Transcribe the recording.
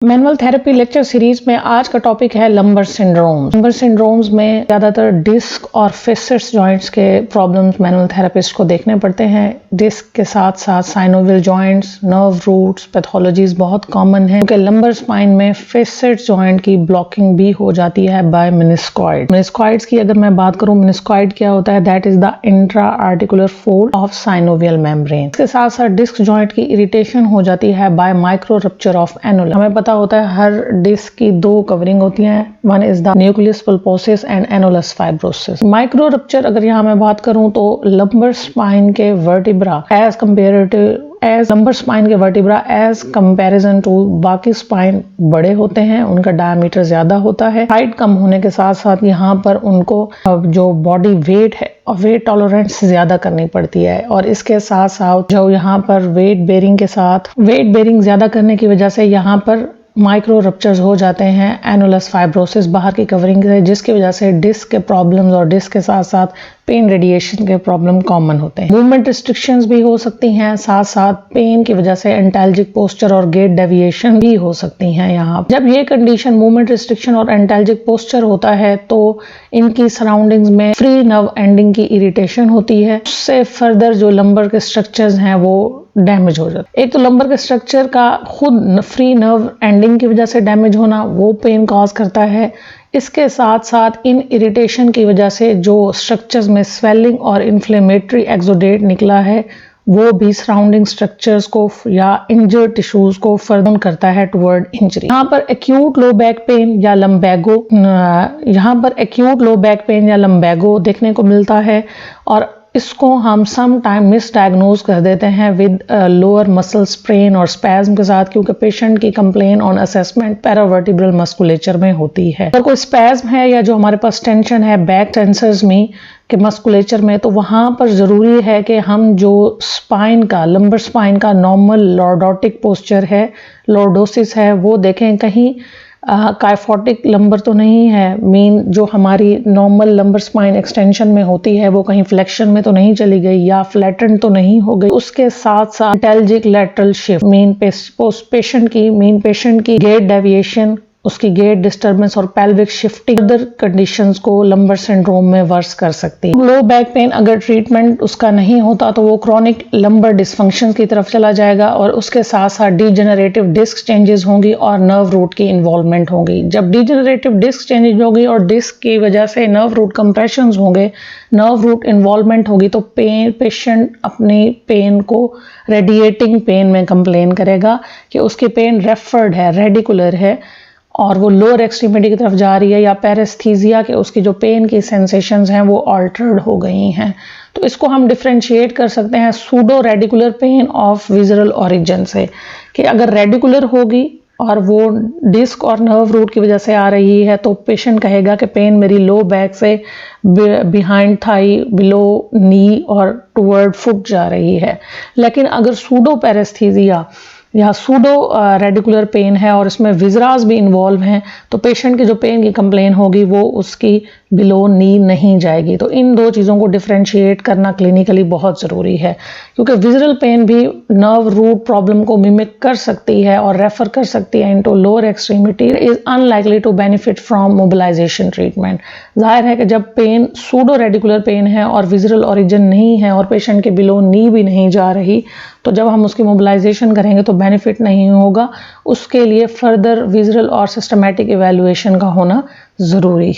Manual therapy lecture series में आज का टॉपिक है लंबर सिंड्रोम्स। लंबर सिंड्रोम्स में ज़्यादातर डिस्क और फेसेट्स जॉइंट्स के प्रॉब्लम्स मैनुअल थेरेपिस्ट को देखने पड़ते हैं। डिस्क के साथ साथ synovial joints, nerve roots, pathologies बहुत कॉमन है क्योंकि लंबर स्पाइन में फेसेट्स जॉइंट की ब्लॉकिंग भी हो जाती है बाय मेनिस्कॉइड। मेनिस्कॉइड्स की अगर मैं बात करूँ, मेनिस्कॉइड क्या होता है? That is the intra articular fold of synovial membrane. इसके साथ साथ डिस्क जॉइंट की इरिटेशन हो जाती है बाय माइक्रो रप्चर ऑफ एनुला। हमें पता होता है हर डिस्क की दो कवरिंग होती हैं, one is the nucleus pulposus and annulus fibrosus. Micro rupture अगर यहाँ मैं बात करूं तो लंबर स्पाइन के वर्टिब्रा एज कंपैरिजन टू बाकी स्पाइन बड़े होते हैं, उनका डायमीटर ज्यादा होता है। हाइट कम होने के साथ साथ यहाँ पर उनको जो बॉडी वेट है और वेट टॉलरेंस ज्यादा करनी पड़ती है, और इसके साथ साथ जो यहाँ पर वेट बेरिंग ज्यादा करने की वजह से यहाँ पर माइक्रो रप्चर्स हो जाते हैं एनुलस फाइब्रोसिस बाहर की कवरिंग से, जिसकी वजह से डिस्क के प्रॉब्लम्स और डिस्क के साथ साथ पेन रेडिएशन के प्रॉब्लम कॉमन होते हैं। मूवमेंट रिस्ट्रिक्शंस भी हो सकती हैं, साथ साथ पेन की वजह से एंटाल्जिक पोस्चर और गेट डेविएशन भी हो सकती हैं। यहाँ जब ये कंडीशन मूवमेंट रिस्ट्रिक्शन और एंटाल्जिक पोस्चर होता है तो इनकी सराउंडिंग्स में फ्री नर्व एंडिंग की इरिटेशन होती है, उससे फर्दर जो लंबर के स्ट्रक्चर्स हैं वो डैमेज हो जाता है। एक तो लंबर के स्ट्रक्चर का खुद फ्री नर्व एंडिंग की वजह से डैमेज होना, वो पेन कॉज करता है। इसके साथ साथ इन इरिटेशन की वजह से जो स्ट्रक्चर्स में स्वेलिंग और इन्फ्लेमेटरी एक्सोडेट निकला है वो भी सराउंडिंग स्ट्रक्चर्स को या इंजर्ड टिश्यूज को फर्दर करता है टुवर्ड इंजरी। यहाँ पर एक्यूट लो बैक पेन या लंबैगो देखने को मिलता है, और इसको हम सम टाइम मिसडायग्नोज कर देते हैं विद लोअर मसल स्प्रेन और स्पैज्म के साथ, क्योंकि पेशेंट की कंप्लेन ऑन असेसमेंट पैरावर्टिब्रल मस्कुलेचर में होती है। अगर कोई स्पैज्म है या जो हमारे पास टेंशन है बैक टेंसर्स में के मस्कुलेचर में, तो वहां पर जरूरी है कि हम जो लंबर स्पाइन का नॉर्मल लॉर्डोटिक पोस्चर है, लॉर्डोसिस है, वो देखें कहीं काइफोटिक लंबर तो नहीं है, मीन जो हमारी नॉर्मल लंबर स्पाइन एक्सटेंशन में होती है वो कहीं फ्लेक्शन में तो नहीं चली गई या फ्लैटन तो नहीं हो गई। उसके साथ साथ एंटाल्जिक लैटरल शिफ्ट, पेशेंट की गेट डेविएशन, उसकी गेट डिस्टर्बेंस और पेल्विक शिफ्टिंग अदर कंडीशंस को लंबर सिंड्रोम में वर्स कर सकती है। लो बैक पेन अगर ट्रीटमेंट उसका नहीं होता तो वो क्रॉनिक लंबर डिसफंक्शन की तरफ चला जाएगा, और उसके साथ साथ डीजेनरेटिव डिस्क चेंजेस होंगी और नर्व रूट की इन्वॉल्वमेंट होगी। जब डीजेनरेटिव डिस्क चेंजेस होगी और डिस्क की वजह से नर्व रूट कंप्रेशंस होंगे, नर्व रूट इन्वॉल्वमेंट होगी, तो पेशेंट अपनी पेन को रेडिएटिंग पेन में कंप्लेन करेगा कि उसकी पेन रेफर्ड है, रेडिकुलर है और वो लोअर एक्सट्रीमिटी की तरफ जा रही है, या पैरेस्थीजिया के उसकी जो पेन की सेंसेशंस हैं वो ऑल्टर्ड हो गई हैं। तो इसको हम डिफरेंशिएट कर सकते हैं pseudo radicular pain of visceral origin से, कि अगर रेडिकुलर होगी और वो डिस्क और नर्व रूट की वजह से आ रही है तो पेशेंट कहेगा कि पेन मेरी लो बैक से बिहाइंड थाई, बिलो नी और टुवर्ड फुट जा रही है। लेकिन अगर सूडो पैरेस्थीजिया या सूडो रेडिकुलर पेन है और इसमें विजरास भी इन्वॉल्व हैं, तो पेशेंट की जो पेन की कंप्लेन होगी वो उसकी बिलो नी नहीं जाएगी। तो इन दो चीज़ों को डिफरेंशिएट करना क्लिनिकली बहुत ज़रूरी है, क्योंकि विजरल पेन भी नर्व रूट प्रॉब्लम को मिमिक कर सकती है और रेफर कर सकती है into lower extremity, is unlikely to benefit from mobilisation treatment. जाहिर है कि जब पेन सूडो रेडिकुलर पेन है और विजरल ओरिजिन नहीं है और पेशेंट के बिलो नी भी नहीं जा रही, तो जब हम उसकी मोबिलाइजेशन करेंगे तो बेनिफिट नहीं होगा। उसके लिए फर्दर विजरल और सिस्टमैटिक इवैल्यूएशन का होना ज़रूरी है।